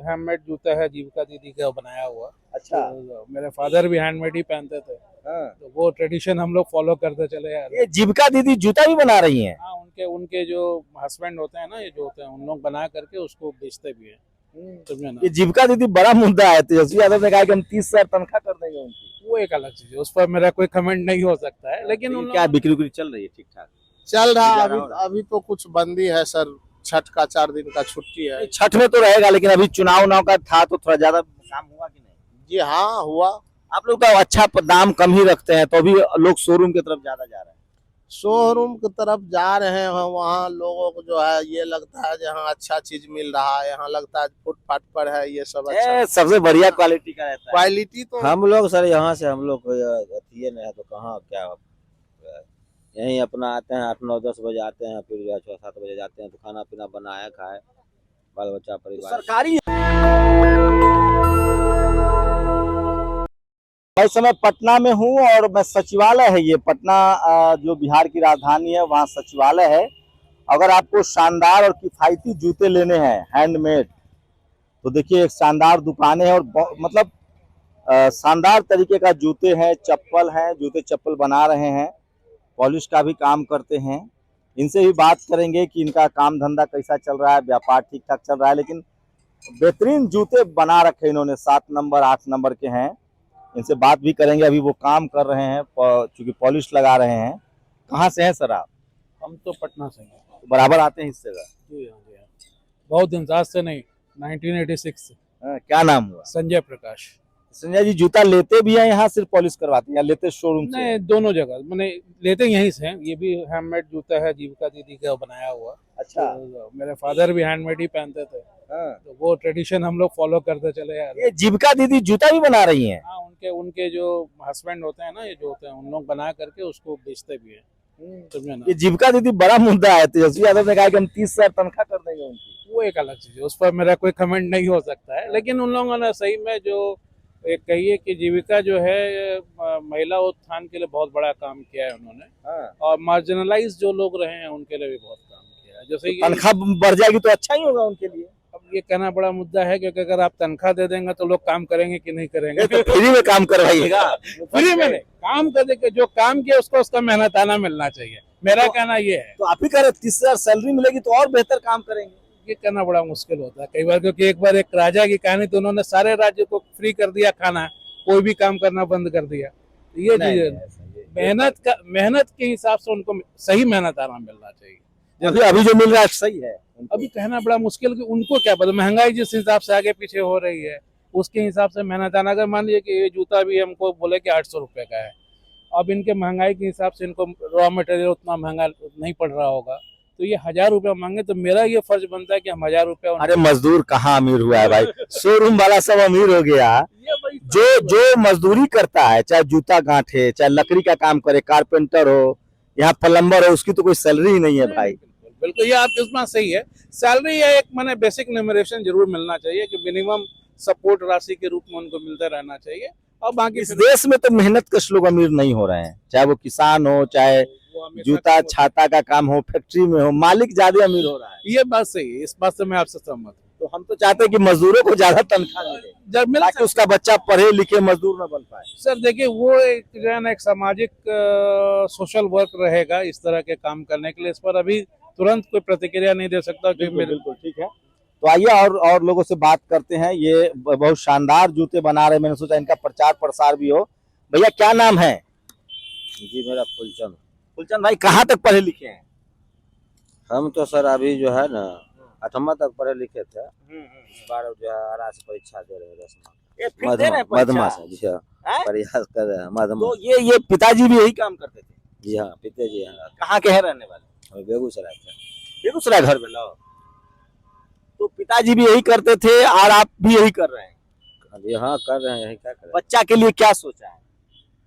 Handmade जूता है, जीविका दीदी का बनाया हुआ। अच्छा। तो मेरे फादर भी हैंडमेड ही पहनते थे, हाँ। तो वो ट्रेडिशन हम लोग फॉलो करते चले आ रहे हैं। ये जीविका दीदी जूता भी बना रही हैं। हाँ, उनके उनके जो हस्बैंड होते हैं ना, ये जो होते हैं, उन लोग बना करके उसको बेचते भी हैं। समझे ना। ये जीविका दीदी बड़ा मुद्दा है। तेजस्वी यादव ने कहा कि हम 30,000 तनख्वाह कर देंगे उनकी। वो एक अलग चीज है, उस पर मेरा कोई कमेंट नहीं हो सकता है, लेकिन उन क्या लोगों बिक्री उक्री चल रही है ठीक ठाक? चल रहा गुजारा अभी हो रहा है? अभी तो कुछ बंदी है सर। छठ का 4 दिन का छुट्टी है। छठ में तो रहेगा, लेकिन अभी चुनाव उनाव का था तो थोड़ा ज्यादा काम हुआ कि नहीं? जी हाँ, हुआ। आप लोग तो अच्छा दाम कम ही रखते हैं, तो भी लोग शोरूम की तरफ ज्यादा जा रहे हैं। शोरूम की तरफ जा रहे हैं, वहाँ लोगों को जो है ये लगता है जहाँ अच्छा चीज मिल रहा है, यहाँ लगता है फुटपाथ पर है ये सब अच्छा। सबसे बढ़िया क्वालिटी का रहता है। क्वालिटी तो हम लोग सर यहाँ से हम लोग अथिये नहीं है तो कहाँ क्या यहीं अपना आते हैं 8 9 10 बजे आते हैं, फिर जो है 6 7 बजे जाते हैं, तो खाना पीना बनाया खाए, बाल बच्चा परिवार। सरकारी मैं इस समय पटना में हूँ और मैं सचिवालय है ये पटना जो बिहार की राजधानी है, वहाँ सचिवालय है। अगर आपको शानदार और किफायती जूते लेने हैं हैंडमेड, तो देखिए एक शानदार दुकानें हैं और मतलब शानदार तरीके का जूते हैं, चप्पल हैं, जूते चप्पल बना रहे हैं, पॉलिश का भी काम करते हैं। इनसे भी बात करेंगे कि इनका काम धंधा कैसा चल रहा है, व्यापार ठीक ठाक चल रहा है। लेकिन बेहतरीन जूते बना रखे इन्होंने, 7 नंबर 8 नंबर के हैं। इनसे बात भी करेंगे। अभी वो काम कर रहे हैं, चूंकि पॉलिश लगा रहे हैं। कहाँ से हैं सर आप? हम तो पटना से हैं। बराबर आते हैं इस जगह? जी हाँ, जी हाँ। बहुत दिन से, आज से नहीं, 1986 से। क्या नाम हुआ? संजय प्रकाश। संजय जी जूता लेते भी हैं यहाँ, सिर्फ पॉलिश करवाते हैं या लेते शोरूम से? नहीं, दोनों जगह मैंने लेते यहीं से हैं। ये भी हैंडमेड जूता है, जीविका दीदी का बनाया हुआ। अच्छा। तो मेरे फादर भी हैंडमेड ही पहनते थे, हाँ। तो वो ट्रेडिशन हम लोग फॉलो करते चले आ रहे हैं। ये जीविका दीदी जूता भी बना रही हैं? हाँ, उनके उनके जो हस्बैंड होते हैं ना, ये जो होते हैं, उन लोग बना करके उसको बेचते भी हैं। समझे ना। ये जीविका दीदी बड़ा मुद्दा है। तेजस्वी यादव ने कहा कि हम 30,000 तनख्वाह कर देंगे उनकी। वो एक अलग चीज है, उस पर मेरा कोई कमेंट नहीं हो सकता है, लेकिन उन लोगों ने सही में जो एक कहिए कि जीविका जो है महिला उत्थान के लिए बहुत बड़ा काम किया है उन्होंने। हाँ। और मार्जिनलाइज जो लोग रहे हैं उनके लिए भी बहुत काम किया है। जैसे तो तनख्वाह बढ़ जाएगी तो अच्छा ही होगा उनके लिए। अब ये कहना बड़ा मुद्दा है, क्योंकि अगर आप तनख्वाह दे देंगे तो लोग काम करेंगे कि नहीं करेंगे। तो फ्री में काम करवाइएगा। फ्री में नहीं, काम कर देंगे, जो काम किया उसको उसका मेहनताना मिलना चाहिए। मेरा कहना ये है। तो आप ही कह रहे 30,000 सैलरी मिलेगी तो और बेहतर काम करेंगे। ये करना बड़ा मुश्किल होता है कई बार, क्योंकि एक बार एक राजा की कहानी, तो उन्होंने सारे राज्य को फ्री कर दिया खाना, कोई भी काम करना बंद कर दिया। ये चीज मेहनत के हिसाब से उनको सही मेहनताना मिलना चाहिए। अभी जो मिल रहा है सही है। अभी कहना बड़ा मुश्किल कि उनको क्या पता, महंगाई जिस हिसाब से आगे पीछे हो रही है उसके हिसाब से मेहनताना। अगर मान लीजिए कि ये जूता भी हमको बोले कि 800 रुपए का है, अब इनके महंगाई के हिसाब से इनको रॉ मटेरियल उतना महंगा नहीं पड़ रहा होगा, तो ये 1000 रुपया मांगे तो मेरा ये फर्ज बनता है कि हम 1000 रुपया। अरे मजदूर कहाँ अमीर हुआ है भाई? शोरूम वाला सब अमीर हो गया। जो मजदूरी करता है, चाहे जूता गांठे, चाहे लकड़ी का काम करे, कारपेंटर हो, यहाँ प्लम्बर हो, उसकी तो कोई सैलरी ही नहीं है भाई। बिल्कुल, ये आप इसमें सही है। सैलरी या एक मैंने बेसिक न्यूमरेशन जरूर मिलना चाहिए कि मिनिमम सपोर्ट राशि के रूप में उनको मिलता रहना चाहिए। और बाकी इस देश में तो मेहनत कश लोग अमीर नहीं हो रहे हैं, चाहे वो किसान हो, चाहे जूता छाता का काम हो, फैक्ट्री में हो, मालिक ज्यादा अमीर हो रहा है। ये बात सही है, इस बात से मैं आपसे सहमत हूँ। तो हम तो चाहते हैं कि मजदूरों को ज्यादा तनख्वाह मिले, ताकि उसका बच्चा पढ़े लिखे मजदूर न बन पाए। सर देखिए, वो एक जो है ना, एक सामाजिक सोशल वर्क रहेगा इस तरह के काम करने के लिए। इस पर अभी तुरंत कोई प्रतिक्रिया नहीं दे सकता। बिल्कुल ठीक है। तो आइए और लोगों से बात करते हैं। ये बहुत शानदार जूते बना रहे हैं, मैंने सोचा इनका प्रचार प्रसार भी हो। भैया क्या नाम है? जी मेरा फुलचंद। फुलचंद भाई कहाँ तक पढ़े लिखे हैं? हम तो सर अभी जो है ना 8वां तक पढ़े लिखे थे, इस बार जो है आरा से परीक्षा दे रहे हैं 10वां मधमा से। जी हाँ, प्रयास कर रहे हैं मधमा। तो ये पिताजी भी यही काम करते थे? जी हाँ, पिताजी हैं। कहाँ के हैं रहने वाले? बेगूसराय से। बेगूसराय घर में लो। तो पिताजी भी यही करते थे और आप भी यही कर रहे हैं? अभी हाँ कर रहे हैं, क्या करें। बच्चा के लिए क्या सोचा है?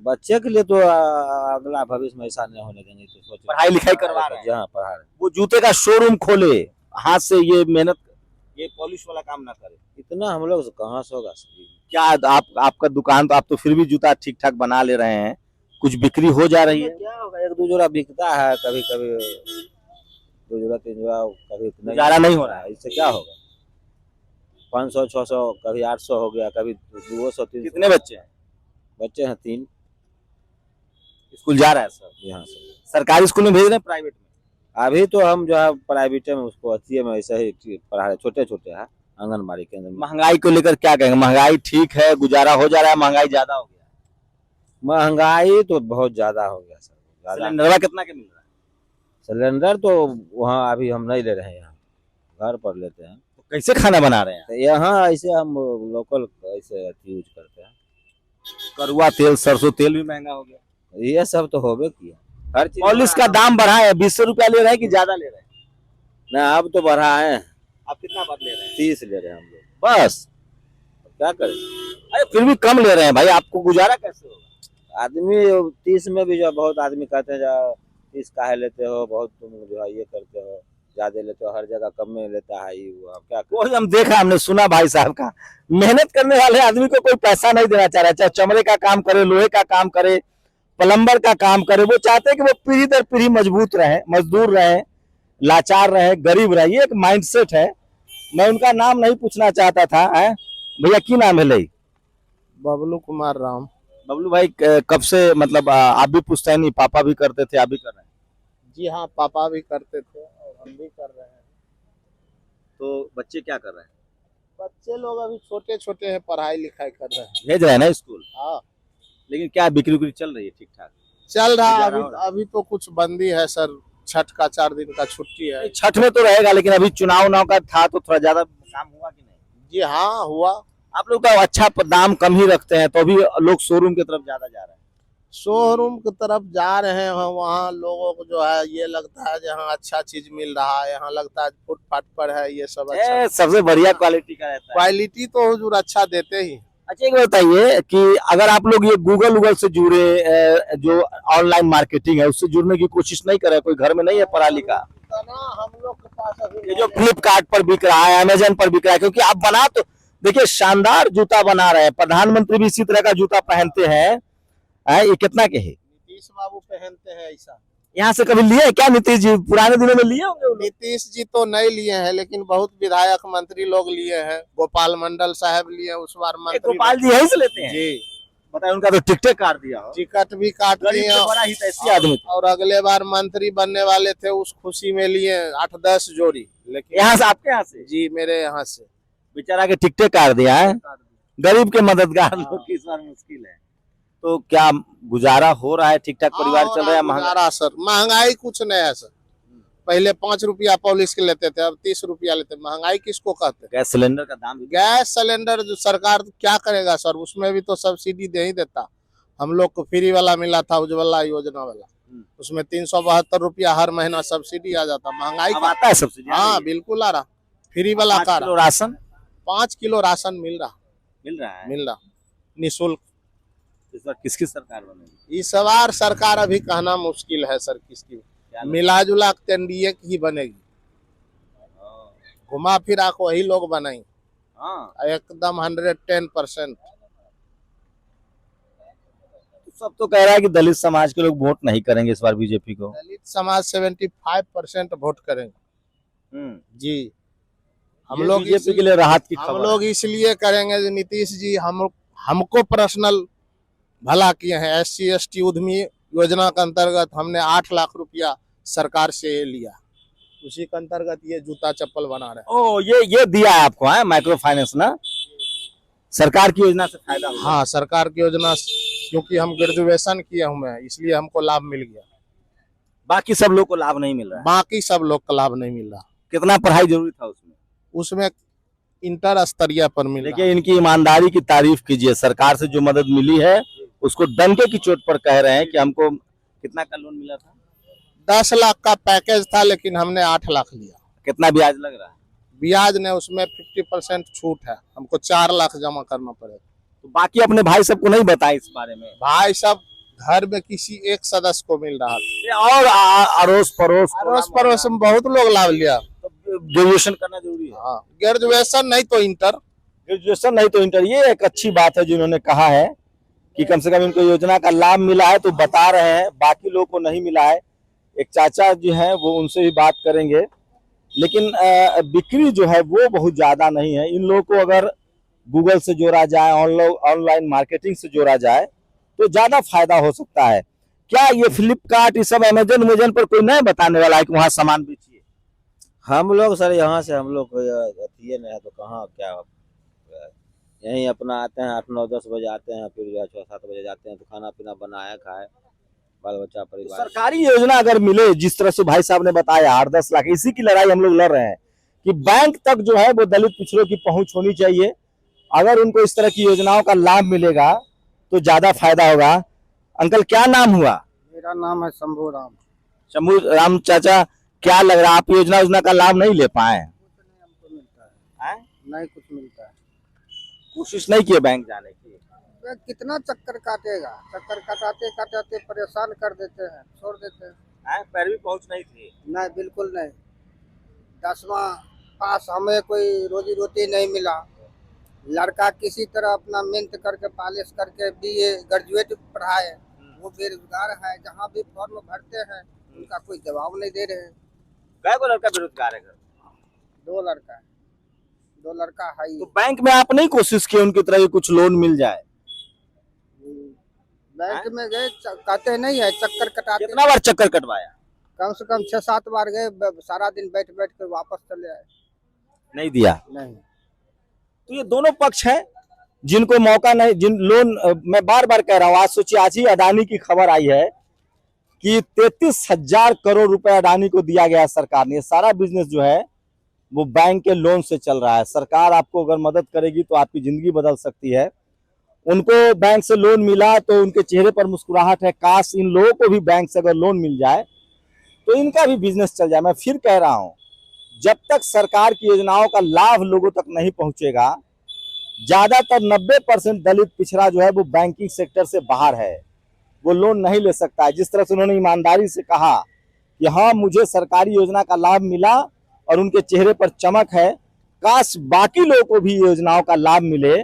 बच्चे के लिए तो अगला भविष्य में ऐसा नहीं होने देंगे, तो सोच पढ़ाई लिखाई करवा रहे हैं। जहाँ पढ़ा रहे हैं। वो जूते का शोरूम खोले, हाथ से ये मेहनत, ये पॉलिश वाला काम ना करे। इतना हम लोग कहाँ से होगा। क्या आपका दुकान तो, आप तो फिर भी जूता ठीक ठाक बना ले रहे हैं, कुछ बिक्री हो जा रही है? क्या होगा, 1 2 जोड़ा बिकता है, कभी कभी 2 जोड़ा 3 जोड़ा, कभी गुजारा नहीं हो रहा है। इससे क्या होगा। 500 600 कभी 800 हो गया, कभी 200 300। कितने बच्चे हैं? बच्चे हैं 3 स्कूल जा रहा है सब? यहाँ से। सरकारी स्कूल में भेज रहे हैं, प्राइवेट में? अभी तो हम जो है प्राइवेट में उसको अच्छी में ऐसे ही पढ़ा रहे, छोटे छोटे है आंगनबाड़ी केंद्र में। महंगाई को लेकर क्या कहेंगे? महंगाई ठीक है, गुजारा हो जा रहा है, महंगाई ज्यादा हो गया? महंगाई तो बहुत ज्यादा हो गया सर, ज्यादा। सिलेंडर कितना के मिल रहा है? सिलेंडर तो वहाँ अभी हम नहीं ले रहे हैं, यहाँ घर पर लेते हैं। तो कैसे खाना बना रहे हैं? तो यहाँ ऐसे हम लोकल ऐसे यूज करते हैं। करुआ तेल, सरसों तेल भी महंगा हो गया। ये सब तो होबे किया, हर चीज। पॉलिश का दाम बढ़ा है, 20 रुपया ले रहे हैं कि ज्यादा ले रहे हैं? ना अब तो बढ़ा है, आप कितना बार ले रहे हैं? 30 ले रहे हैं हम लोग। बस? क्या करें, अरे फिर भी कम ले रहे हैं भाई, आपको गुजारा कैसे होगा? आदमी 30 में भी जो बहुत आदमी कहते हैं जो 30 काहे लेते हो, बहुत तुम जो है ये करते हो, ज्यादा लेते हो, हर जगह कम में लेता है ये वो। अब क्या करें? वही हम देखा, हमने सुना भाई साहब का, मेहनत करने वाले आदमी को कोई पैसा नहीं देना चाह रहा है, चाहे चमड़े का काम करे, लोहे का काम करे, प्लम्बर का काम करे, वो चाहते हैं कि वो पीढ़ी दर पीढ़ी मजबूत रहे, मजदूर रहे, लाचार रहे, गरीब रहे। ये एक माइंडसेट है। मैं उनका नाम नहीं पूछना चाहता था। भैया की नाम है? लई बबलू कुमार राम। बबलू भाई, कब से मतलब आप भी पूछते नहीं, पापा भी करते थे, आप भी कर रहे हैं? जी हाँ, पापा भी करते थे और हम भी कर रहे हैं। तो बच्चे क्या कर रहे हैं? बच्चे लोग अभी छोटे छोटे हैं, पढ़ाई लिखाई कर रहे हैं। भेज रहे हैं ना स्कूल? हाँ, लेकिन क्या बिक्री उक्री चल रही है ठीक ठाक? चल रहा गुजारा अभी। हो रहा है? अभी तो कुछ बंदी है सर, छठ का 4 दिन का छुट्टी है। छठ में तो रहेगा, लेकिन अभी चुनाव उनाव का था तो थोड़ा ज्यादा काम हुआ कि नहीं? जी हाँ, हुआ। आप लोग तो अच्छा दाम कम ही रखते हैं, तो भी लोग शोरूम की तरफ ज्यादा जा रहे हैं। शोरूम की तरफ जा रहे हैं, वहाँ लोगों को जो है ये लगता है जहाँ अच्छा चीज मिल रहा है, यहाँ लगता है फुटपाथ पर है ये सब अच्छा। सबसे बढ़िया क्वालिटी का रहता है। क्वालिटी तो हुजूर अच्छा देते ही। अच्छा एक बताइए कि अगर आप लोग ये गूगल से जुड़े, जो ऑनलाइन मार्केटिंग है उससे जुड़ने की कोशिश नहीं करे? कोई घर में नहीं है पढ़ा लिखा? हम लोग के पास अभी ये जो फ्लिपकार्ट पर बिक रहा है, अमेजन पर बिक रहा है, क्योंकि आप बना तो देखिए शानदार जूता बना रहे हैं, प्रधानमंत्री भी इसी तरह का जूता पहनते हैं। ये कितना के है? नीतीश बाबू पहनते हैं ऐसा। यहाँ से कभी लिए क्या नीतीश जी? पुराने दिनों में लिए होंगे? नीतीश जी तो नहीं लिए हैं, लेकिन बहुत विधायक मंत्री लोग लिए हैं। गोपाल मंडल साहब लिए उस बार मंत्री। गोपाल जी यहीं से लेते हैं? जी, बताए, उनका तो टिकटे काट दिया हो। टिकट भी काट गरीब दिए से बड़ा हितैषी आदमी थे। और अगले बार मंत्री बनने वाले थे, उस खुशी में लिए 8-10 जोड़ी। लेकिन यहाँ से, आपके यहाँ से? जी, मेरे यहाँ से। बेचारा के टिकटे काट दिया है। गरीब के मददगार लोग की इस बार मुश्किल है। तो क्या गुजारा हो रहा है? ठीक ठाक परिवार चल रहा है? महंगाई सर, महंगाई कुछ नहीं है सर। पहले 5 रुपया पॉलिश के लेते थे, अब 30 रुपया लेते। महंगाई किसको कहते हैं? गैस सिलेंडर का दाम? गैस सिलेंडर जो सरकार क्या करेगा सर, उसमें भी तो सब्सिडी दे ही देता। हम लोग को फ्री वाला मिला था, उज्ज्वला योजना वाला, उसमें 372 रुपया हर महीना सब्सिडी आ जाता। महंगाई अब आता है सब्सिडी? हाँ बिल्कुल आ रहा, फ्री वाला 5 card. Kilo ration 5 kilo ration मिल रहा मिल रहा निःशुल्क। इस बार किसकी सरकार बनेगी? इस बार सरकार अभी कहना मुश्किल है सर किसकी। मिला जुला एनडीए की ही बनेगी। घुमा फिरा को वही लोग बनाएंगे। हाँ, एकदम 110%। सब तो कह रहा है कि दलित समाज के लोग वोट नहीं करेंगे इस बार बीजेपी को। दलित समाज 75% वोट करेंगे। जी, हम लोग बीजेपी के लिए राहत की हम खबर लोग इसलिए करेंगे, नीतीश जी हमको पर्सनल भला किए हैं। SC ST उद्यमी योजना के अंतर्गत हमने 8 लाख रुपया सरकार से लिया, उसी के अंतर्गत ये जूता चप्पल बना रहे हैं। ओ, ये दिया है आपको? है माइक्रो फाइनेंस ना, सरकार की योजना से फायदा हुआ? हाँ, सरकार की योजना, क्योंकि हम ग्रेजुएशन किए हुए हैं इसलिए हमको लाभ मिल गया। बाकी सब लोग को लाभ नहीं मिल रहा है? बाकी सब लोग को लाभ नहीं मिल रहा। कितना पढ़ाई जरूरी था उसमें इंटर स्तरीय पर मिल रहा। देखिए, इनकी ईमानदारी की तारीफ कीजिए। सरकार से जो मदद मिली है उसको डंके की चोट पर कह रहे हैं कि हमको कितना का लोन मिला था? 10 लाख का पैकेज था, लेकिन हमने 8 लाख लिया। कितना ब्याज लग रहा है? ब्याज ने उसमें 50% छूट है, हमको 4 लाख जमा करना पड़ेगा। तो बाकी अपने भाई सबको नहीं बताए इस बारे में? भाई सब घर में किसी एक सदस्य को मिल रहा था, और अड़ोस पड़ोस में बहुत लोग लाभ लिया। ग्रेजुएशन करना जरूरी है? हाँ, ग्रेजुएशन नहीं तो इंटर। ग्रेजुएशन नहीं तो इंटर। ये एक अच्छी बात है जिन्होंने कहा है कि कम से कम इनको योजना का लाभ मिला है, तो बता रहे हैं, बाकी लोगों को नहीं मिला है। एक चाचा जो है वो, उनसे भी बात करेंगे। लेकिन बिक्री जो है वो बहुत ज्यादा नहीं है। इन लोगों को अगर गूगल से जोड़ा जाए, ऑनलाइन मार्केटिंग से जोड़ा जाए तो ज्यादा फायदा हो सकता है। क्या ये फ्लिपकार्ट, ये सब अमेजन पर कोई नहीं बताने वाला है कि वहाँ सामान बेचिए? हम लोग सर यहाँ से हम लोग अथिए नहीं है तो कहाँ क्या, यहीं अपना आते हैं 8-9-10 बजे आते हैं, फिर जो है 6-7 बजे जाते हैं तो खाना पीना बनाया खाए, बाल बच्चा परिवार। सरकारी योजना अगर मिले, जिस तरह से भाई साहब ने बताया 8-10 लाख, इसी की लड़ाई हम लोग लड़ रहे हैं कि बैंक तक जो है वो दलित पिछड़ों की पहुंच होनी चाहिए। अगर उनको इस तरह की योजनाओं का लाभ मिलेगा तो ज्यादा फायदा होगा। अंकल क्या नाम हुआ? मेरा नाम है शंभू राम। शंभू राम चाचा, क्या लग रहा है आप योजना का लाभ नहीं ले पाए? हमको मिलता है नहीं, कुछ मिलता है। कोशिश नहीं किए बैंक जाने की? कितना चक्कर काटेगा, चक्कर काटाते काटाते परेशान कर देते हैं, छोड़ देते हैं। पैरवी पहुंच नहीं थी? नहीं, बिल्कुल नहीं। 10वां पास हमें कोई रोजी रोटी नहीं मिला। लड़का किसी तरह अपना मेहनत करके पॉलिश करके BA ग्रेजुएट पढ़ाए, वो बेरोजगार है। जहाँ भी फॉर्म भरते हैं उनका कोई जवाब नहीं दे रहे हैं। कै को लड़का बेरोजगार है? 2 लड़का है, 2 लड़का है ही। तो बैंक में आप नहीं कोशिश किए उनकी तरह कुछ लोन मिल जाए? बैंक में गए, कहते नहीं है चक्कर कटाते। कितना बार चक्कर कटवाया? कम से कम 6-7 बार गए, सारा दिन बैठ बैठ कर वापस चले आए। नहीं दिया? नहीं। तो ये दोनों पक्ष हैं जिनको मौका नहीं, जिन लोन, मैं बार बार कह रहा हूँ, आज सोचिए आज ही अडानी की खबर आई है कि 33,000 करोड़ रुपए अडानी को दिया गया सरकार ने। सारा बिजनेस जो है वो बैंक के लोन से चल रहा है। सरकार आपको अगर मदद करेगी तो आपकी जिंदगी बदल सकती है। उनको बैंक से लोन मिला तो उनके चेहरे पर मुस्कुराहट है। काश इन लोगों को भी बैंक से अगर लोन मिल जाए तो इनका भी बिजनेस चल जाए। मैं फिर कह रहा हूं, जब तक सरकार की योजनाओं का लाभ लोगों तक नहीं पहुंचेगा, ज्यादातर 90% दलित पिछड़ा जो है वो बैंकिंग सेक्टर से बाहर है, वो लोन नहीं ले सकता है। जिस तरह से उन्होंने ईमानदारी से कहा कि हाँ मुझे सरकारी योजना का लाभ मिला और उनके चेहरे पर चमक है, काश बाकी लोगों को भी योजनाओं का लाभ मिले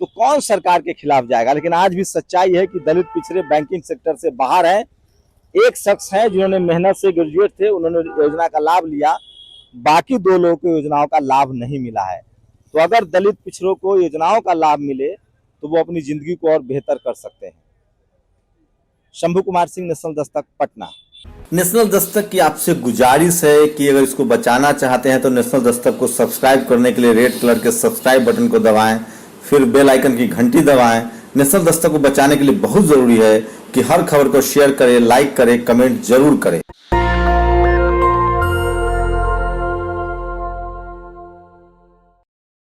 तो कौन सरकार के खिलाफ जाएगा। लेकिन आज भी सच्चाई है कि दलित पिछड़े बैंकिंग सेक्टर से बाहर हैं। एक शख्स है जिन्होंने मेहनत से ग्रेजुएट थे, उन्होंने योजना का लाभ लिया, बाकी 2 लोगों को योजनाओं का लाभ नहीं मिला है। तो अगर दलित पिछड़ों को योजनाओं का लाभ मिले तो वो अपनी जिंदगी को और बेहतर कर सकते हैं। शंभू कुमार सिंह, नेशनल दस्तक, पटना। नेशनल दस्तक की आपसे गुजारिश है कि अगर इसको बचाना चाहते हैं तो नेशनल दस्तक को सब्सक्राइब करने के लिए रेड कलर के सब्सक्राइब बटन को दबाएं, फिर बेल आइकन की घंटी दबाएं। नेशनल दस्तक को बचाने के लिए बहुत जरूरी है कि हर खबर को शेयर करें, लाइक करें, कमेंट जरूर करें।